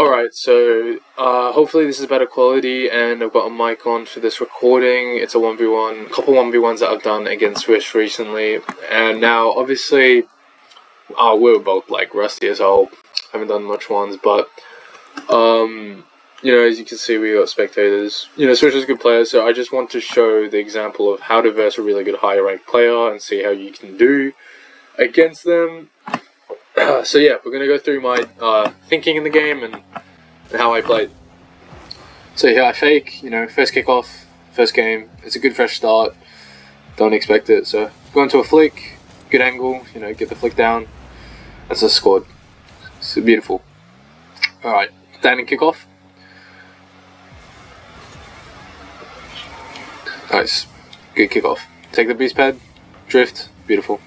Alright, so hopefully this is better quality, and I've got a mic on for this recording. It's a 1v1, a couple 1v1s that I've done against Swish recently, and now obviously we were both like rusty as hell, haven't done much ones, but you know, as you can see, we got spectators. You know, Swish is a good player, so I just want to show the example of how to verse a really good higher ranked player and see how you can do against them. So yeah, we're going to go through my thinking in the game and how I played. So here I fake, you know, first kickoff, first game. It's a good fresh start. Don't expect it. So go into a flick, good angle, you know, get the flick down. That's us scored. It's beautiful. Alright, standing kickoff. Nice. Good kickoff. Take the boost pad, drift, beautiful.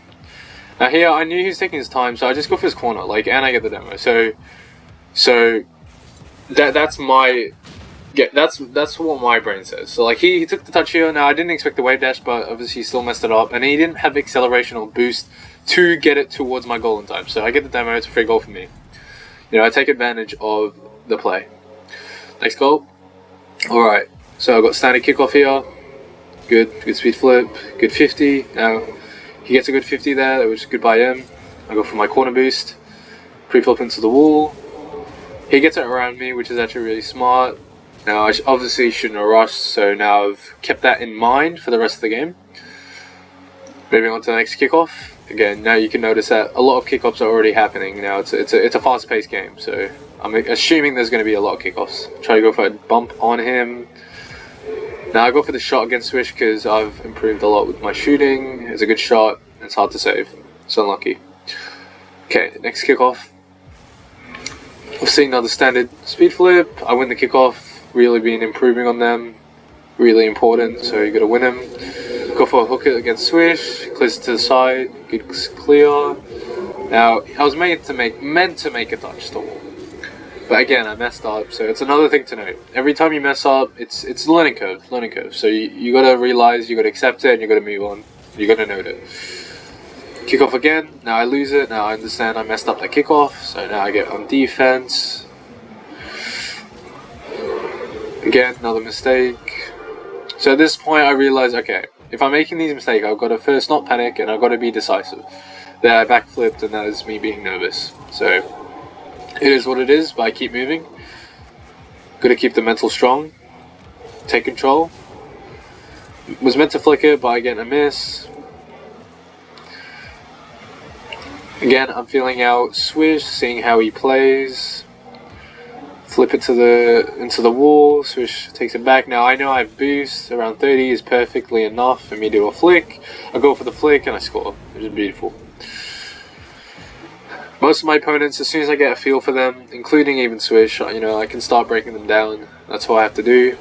Now here, I knew he was taking his time, so I just go for his corner, like, and I get the demo. So that's my, that's what my brain says. So like he took the touch here. Now I didn't expect the wave dash, but obviously he still messed it up, and he didn't have acceleration or boost to get it towards my goal in time. So I get the demo. It's a free goal for me. You know, I take advantage of the play. Next goal. All right. So I got standard kickoff here. Good speed flip. Good 50. Now. He gets a good 50 there, which is good by him. I go for my corner boost, pre-flip into the wall. He gets it around me, which is actually really smart. Now, I obviously shouldn't have rushed, so now I've kept that in mind for the rest of the game. Moving on to the next kickoff. Again, now you can notice that a lot of kickoffs are already happening. Now it's a fast-paced game, so I'm assuming there's going to be a lot of kickoffs. Try to go for a bump on him. Now I go for the shot against Swish because I've improved a lot with my shooting. It's a good shot. It's hard to save. It's unlucky. Okay, next kickoff. I've seen another standard speed flip. I win the kickoff. Really been improving on them. Really important. So you got to win them. Go for a hook against Swish. Clears it to the side. Good clear. Now I was meant to make a touch to the wall. But again, I messed up, so it's another thing to note. Every time you mess up, it's a learning curve. So you gotta realize, you gotta accept it, and you gotta move on. You gotta note it. Kickoff again. Now I lose it. Now I understand I messed up the kickoff. So now I get on defense. Again, another mistake. So at this point, I realize, okay, if I'm making these mistakes, I've got to first not panic, and I've got to be decisive. Then I backflipped, and that is me being nervous. So. It is what it is, but I keep moving. Gotta keep the mental strong. Take control. Was meant to flick it, but again, I miss. Again, I'm feeling out Swish, seeing how he plays. Flip it into the wall. Swish takes it back. Now I know I have boost. Around 30 is perfectly enough for me to do a flick. I go for the flick and I score, which is beautiful. Most of my opponents, as soon as I get a feel for them, including even Swish, you know, I can start breaking them down. That's what I have to do.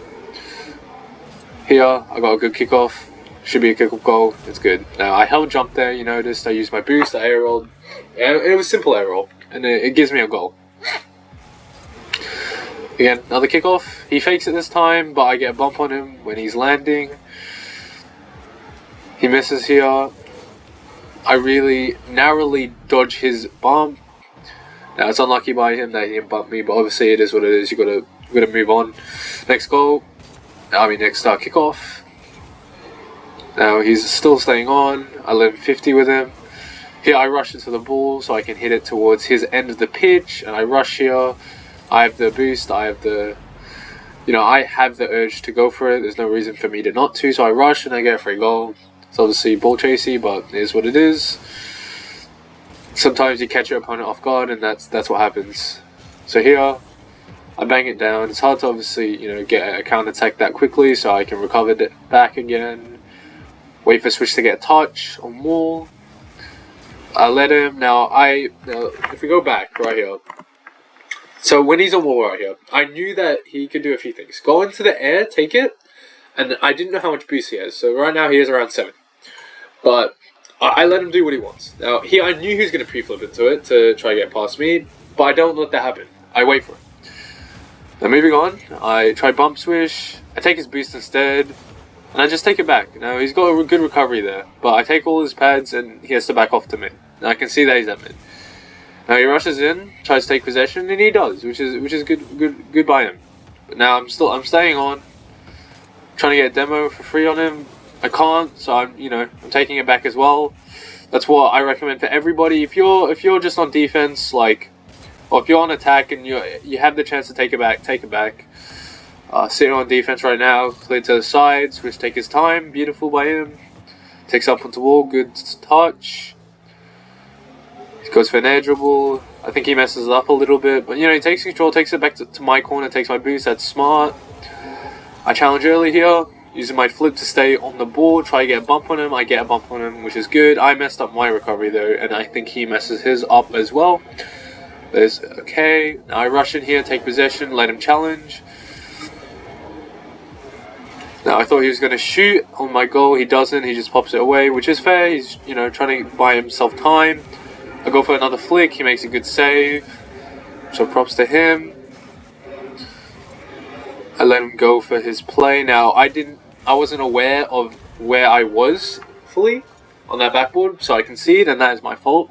Here, I got a good kickoff. Should be a kickoff goal. It's good. Now, I held jump there, you noticed. I used my boost, I air rolled. And it was simple air roll. And it gives me a goal. Again, another kickoff. He fakes it this time, but I get a bump on him when he's landing. He misses here. I really narrowly dodge his bump. Now it's unlucky by him that he didn't bump me, but obviously it is what it is. You gotta move on. Next goal. Next kickoff. Now he's still staying on. I let him 50 with him. Here I rush into the ball so I can hit it towards his end of the pitch, and I rush here. I have the boost. I have the, you know, I have the urge to go for it. There's no reason for me to not to, so I rush and I get a free goal. It's obviously ball chasey, but it is what it is. Sometimes you catch your opponent off guard, and that's what happens. So here, I bang it down. It's hard to obviously, you know, get a counter attack that quickly, so I can recover it back again. Wait for Swish to get a touch on wall. I let him. Now if we go back right here. So when he's on wall right here, I knew that he could do a few things. Go into the air, take it, and I didn't know how much boost he has. So right now he is around 7. But I let him do what he wants. Now, I knew he was going to pre-flip into it to try to get past me, but I don't let that happen. I wait for it. Now, moving on, I try bump Swish. I take his boost instead, and I just take it back. Now, he's got a good recovery there, but I take all his pads, and he has to back off to mid. Now, I can see that he's at mid. Now he rushes in, tries to take possession, and he does, which is good by him. But now I'm staying on, trying to get a demo for free on him. I can't, so I'm taking it back as well. That's what I recommend for everybody. If you're just on defense, like, or if you're on attack and you have the chance to take it back, take it back. Sitting on defense right now, clear to the side, Swish take his time, beautiful by him. Takes up onto the wall, good touch. He goes for an air dribble. I think he messes it up a little bit, but he takes control, takes it back to my corner, takes my boost. That's smart. I challenge early here, using my flip to stay on the ball, try to get a bump on him. I get a bump on him, which is good. I messed up my recovery though, and I think he messes his up as well. There's okay. Now I rush in here, take possession, let him challenge. Now I thought he was going to shoot on my goal. He doesn't. He just pops it away, which is fair. He's trying to buy himself time. I go for another flick. He makes a good save. So props to him. I let him go for his play. Now I wasn't aware of where I was fully on that backboard, so I concede, and that is my fault.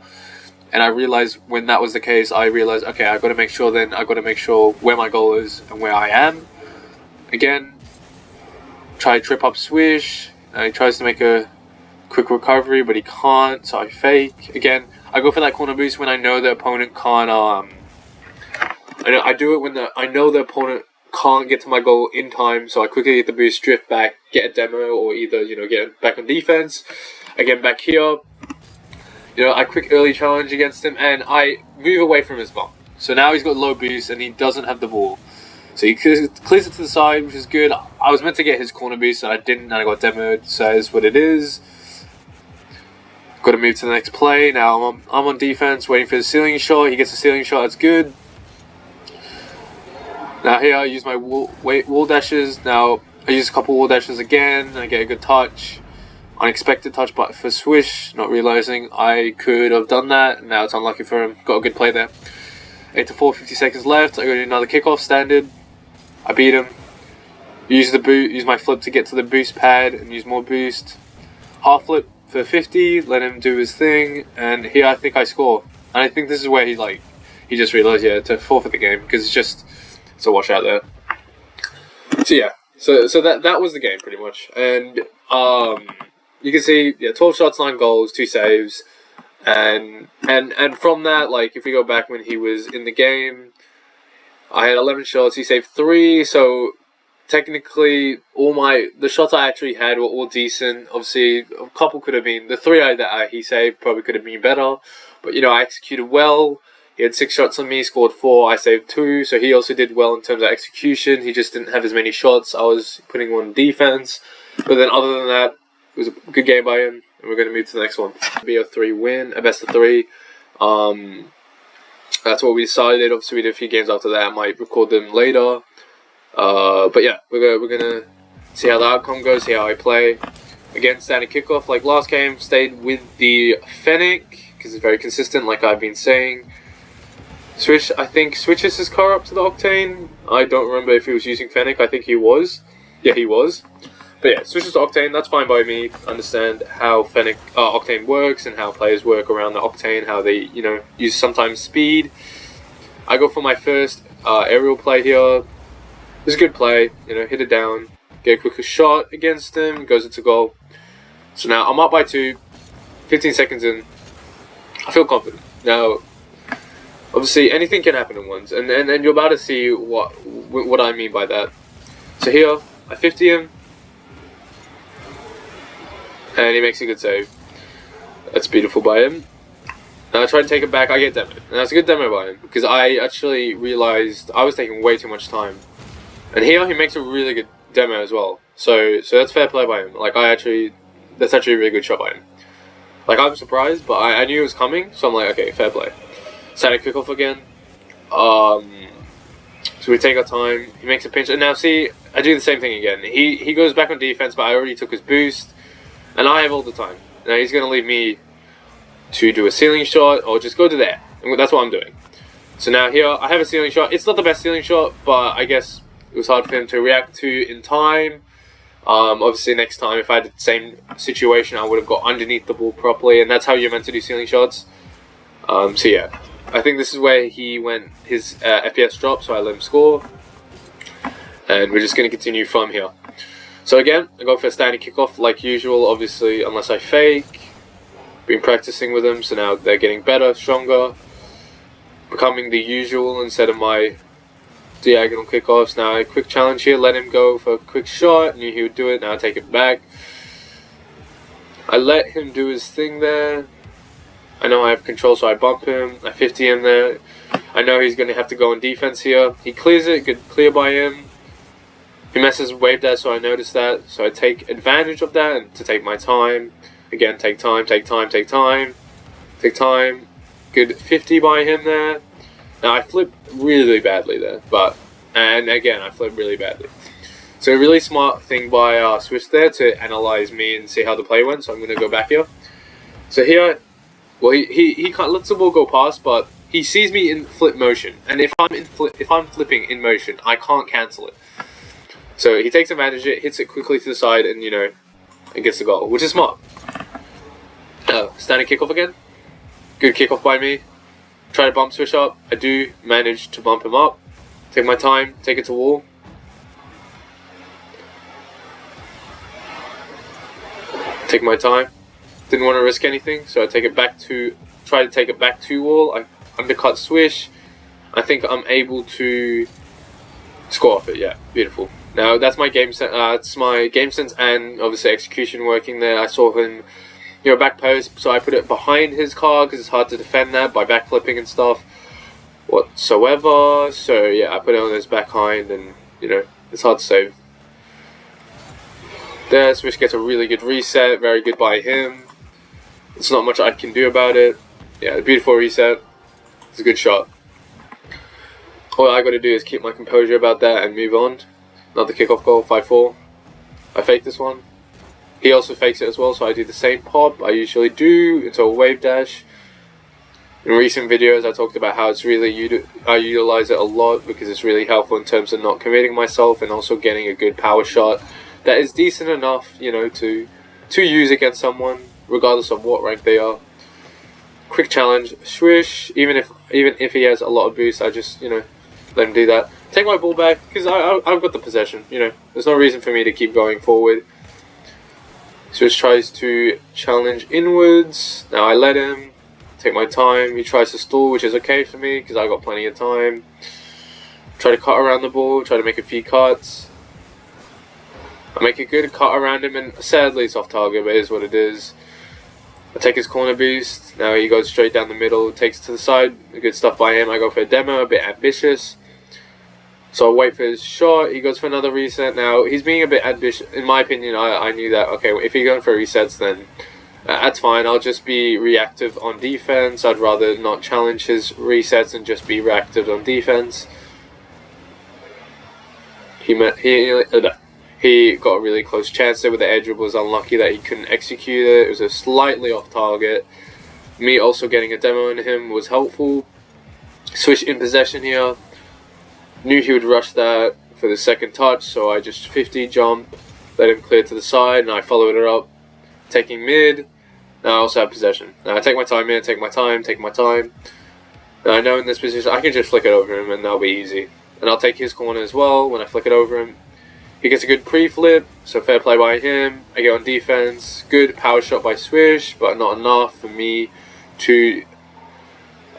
And I realized when that was the case, I realized, okay, I got to make sure where my goal is and where I am. Again, try to trip up Swish. He tries to make a quick recovery, but he can't, so I fake. Again, I go for that corner boost when I know the opponent can't. I do it when I know the opponent can't get to my goal in time, so I quickly get the boost, drift back, get a demo, or either get back on defense. Again, back here, I quick early challenge against him, and I move away from his bump. So now he's got low boost, and he doesn't have the ball. So he clears it to the side, which is good. I was meant to get his corner boost, and I didn't, and I got demoed, so it's what it is. Got to move to the next play. Now I'm on defense, waiting for the ceiling shot. He gets a ceiling shot, that's good. Now here I use my wall dashes. Now I use a couple wall dashes again, and I get a good touch. Unexpected touch but for Swish, not realizing I could have done that. Now it's unlucky for him. Got a good play there. 8-4, 50 seconds left. I go to another kickoff, standard. I beat him. Use my flip to get to the boost pad and use more boost. Half flip for 50, let him do his thing, and here I think I score. And I think this is where he just realized, to forfeit the game, because it's a wash out there. So yeah, so that was the game pretty much. And you can see 12 shots, 9 goals, 2 saves. And from that, like, if we go back when he was in the game, I had 11 shots, he saved 3, so technically the shots I actually had were all decent. Obviously a couple could have been, the 3 that he saved probably could have been better, but I executed well. He had 6 shots on me, scored 4, I saved 2, so he also did well in terms of execution. He just didn't have as many shots. I was putting on defense, but then other than that, it was a good game by him. And we're going to move to the next one. Be a 3 win, a best of 3. That's what we decided. Obviously, we did a few games after that. I might record them later. But yeah, we're gonna see how the outcome goes, see how I play. Again, standard kickoff like last game. Stayed with the Fennec because it's very consistent, like I've been saying. Swish, I think, switches his car up to the Octane. I don't remember if he was using Fennec. I think he was. Yeah, he was. But yeah, switches to Octane, that's fine by me. Understand how Fennec Octane works and how players work around the Octane, how they, use sometimes speed. I go for my first aerial play here. It's a good play, hit it down, get a quicker shot against him, goes into goal. So now I'm up by 2, 15 seconds in. I feel confident. Now, obviously anything can happen at once, and you're about to see what I mean by that. So here, I 50 him. And he makes a good save. That's beautiful by him. Now I try to take it back, I get demoed. And that's a good demo by him, because I actually realized I was taking way too much time. And here he makes a really good demo as well. So that's fair play by him. Like that's actually a really good shot by him. Like, I'm surprised, but I knew it was coming, so I'm like, okay, fair play. Static kickoff again. So we take our time, he makes a pinch, and now see, I do the same thing again. He goes back on defense, but I already took his boost. And I have all the time. Now he's going to leave me to do a ceiling shot or just go to there. And that's what I'm doing. So now here, I have a ceiling shot. It's not the best ceiling shot, but I guess it was hard for him to react to in time. Obviously next time, if I had the same situation, I would have got underneath the ball properly. And that's how you're meant to do ceiling shots. So yeah. I think this is where he went, his FPS dropped, so I let him score. And we're just going to continue from here. So again, I go for a standing kickoff like usual, obviously, unless I fake. Been practicing with them, so now they're getting better, stronger. Becoming the usual instead of my diagonal kickoffs. Now a quick challenge here, let him go for a quick shot. Knew he would do it, now I take it back. I let him do his thing there. I know I have control, so I bump him. I 50 him there. I know he's going to have to go on defense here. He clears it, good clear by him. He messes wave dash, so I notice that. So I take advantage of that and to take my time. Again, take time, take time, take time. Take time. Good 50 by him there. Now I flip really badly there, and again I flip really badly. So a really smart thing by Swish there to analyze me and see how the play went. So I'm going to go back here. So here, well, he can't let the ball go past, but he sees me in flip motion, and if I'm flipping in motion, I can't cancel it. So he takes advantage of it, hits it quickly to the side, and and gets the goal, which is smart. Standing kickoff again. Good kickoff by me. Try to bump Swish up. I do manage to bump him up. Take my time, take it to wall. Take my time. Didn't want to risk anything, so I try to take it back to wall. I undercut Swish. I think I'm able to score off it. Yeah, beautiful. Now that's my game sense. It's my game sense and obviously execution working there. I saw him, back post, so I put it behind his car because it's hard to defend that by back flipping and stuff whatsoever. So yeah, I put it on his back hind, and it's hard to save. There, Swish gets a really good reset. Very good by him. It's not much I can do about it. Yeah, beautiful reset. It's a good shot. All I got to do is keep my composure about that and move on. Another kickoff goal, 5-4. I fake this one. He also fakes it as well, so I do the same pop I usually do into a wave dash. In recent videos, I talked about how it's really I utilize it a lot because it's really helpful in terms of not committing myself and also getting a good power shot that is decent enough, to use against someone, regardless of what rank they are. Quick challenge, Swish. Even if he has a lot of boost, I just let him do that. Take my ball back because I've got the possession. There's no reason for me to keep going forward. Swish tries to challenge inwards. Now I let him. Take my time. He tries to stall, which is okay for me because I got plenty of time. Try to cut around the ball. Try to make a few cuts. I make a good cut around him, and sadly it's off target, but it is what it is. I take his corner boost. Now he goes straight down the middle, takes it to the side. Good stuff by him. I go for a demo, a bit ambitious. So I wait for his shot. He goes for another reset. Now he's being a bit ambitious. In my opinion, I knew that. Okay, if he's going for resets, then that's fine. I'll just be reactive on defense. I'd rather not challenge his resets and just be reactive on defense. He got a really close chance there with the edge. It was unlucky that he couldn't execute it. It was a slightly off target. Me also getting a demo in him was helpful. Swish in possession here. Knew he would rush that for the second touch, so I just 50 jump, let him clear to the side, and I followed it up, taking mid. Now I also have possession. Now I take my time in, take my time. Now I know in this position I can just flick it over him and that'll be easy. And I'll take his corner as well when I flick it over him. He gets a good pre-flip, so fair play by him. I get on defense. Good power shot by Swish, but not enough for me to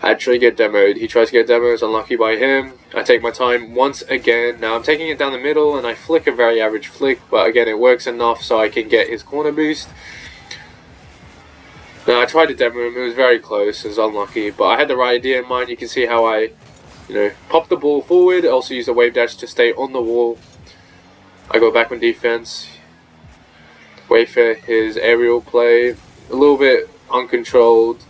actually get demoed. He tries to get demos, unlucky by him. I take my time once again. Now I'm taking it down the middle and I flick a very average flick, but again it works enough so I can get his corner boost. Now I tried to demo him, it was very close, it was unlucky, but I had the right idea in mind. You can see how I, pop the ball forward, also use a wave dash to stay on the wall. I go back on defense, wait for his aerial play, a little bit uncontrolled,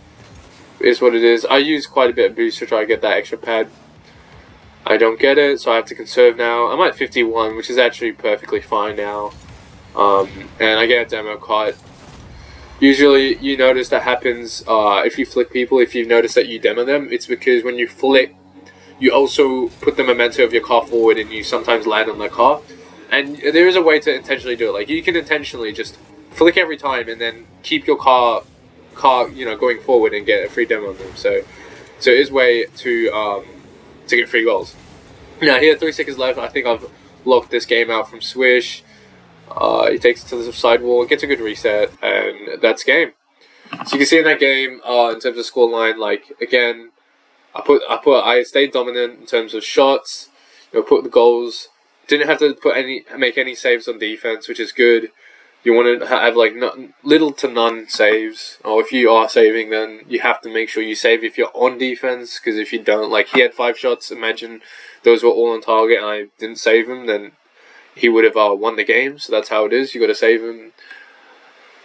is what it is. I use quite a bit of boost to try to get that extra pad. I don't get it, so I have to conserve now. I'm at 51, which is actually perfectly fine now. And I get a demo cut. Usually you notice that happens if you flick people. If you've noticed that you demo them, it's because when you flick, you also put the momentum of your car forward and you sometimes land on the car. And there is a way to intentionally do it. Like, you can intentionally just flick every time and then keep your car going forward and get a free demo on them. So So it is way to get 3 goals. Now here, 3 seconds left. I think I've locked this game out from Swish. He takes it to the side wall, gets a good reset, and that's game. So you can see in that game, in terms of scoreline, like again, I stayed dominant in terms of shots. Put the goals. Didn't have to make any saves on defense, which is good. You want to have like little to none saves, or if you are saving, then you have to make sure you save if you're on defense. Because if you don't, like he had 5 shots. Imagine those were all on target, and I didn't save them, then he would have won the game. So that's how it is. You got to save him.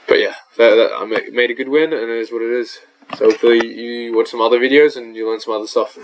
But yeah, I made a good win, and it is what it is. So hopefully you watch some other videos and you learn some other stuff.